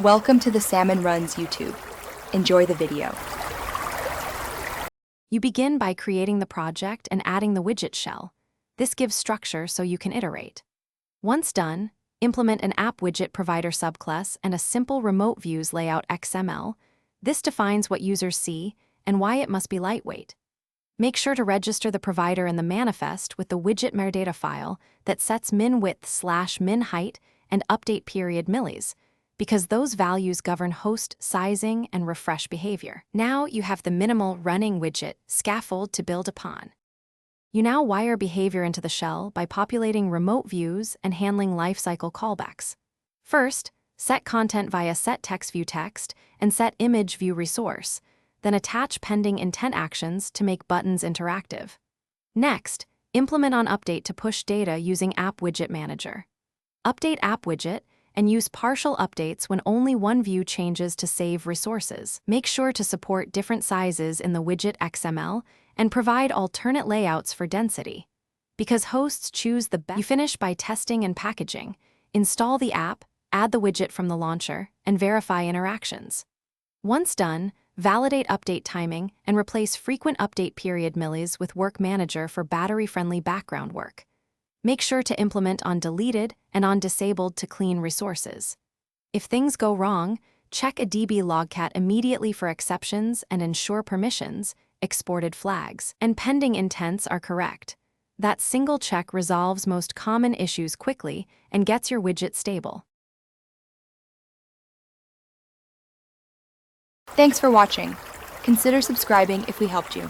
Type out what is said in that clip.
Welcome to the Salmon Runs YouTube. Enjoy the video. You begin by creating the project and adding the widget shell. This gives structure so you can iterate. Once done, implement an app widget provider subclass and a simple remote views layout XML. This defines what users see and why it must be lightweight. Make sure to register the provider in the manifest with the widget metadata file that sets min width / min height and update period millis, because those values govern host sizing and refresh behavior. Now you have the minimal running widget scaffold to build upon. You now wire behavior into the shell by populating remote views and handling lifecycle callbacks. First, set content via set text view text and set image view resource, then attach pending intent actions to make buttons interactive. Next, implement on update to push data using App Widget Manager. Update App Widget and use partial updates when only one view changes to save resources. Make sure to support different sizes in the widget XML and provide alternate layouts for density. Because hosts choose the best, you finish by testing and packaging. Install the app, add the widget from the launcher, and verify interactions. Once done, validate update timing and replace frequent update period millis with Work Manager for battery-friendly background work. Make sure to implement on deleted and on disabled to clean resources. If things go wrong, check a DB logcat immediately for exceptions and ensure permissions, exported flags, and pending intents are correct. That single check resolves most common issues quickly and gets your widget stable. Thanks for watching. Consider subscribing if we helped you.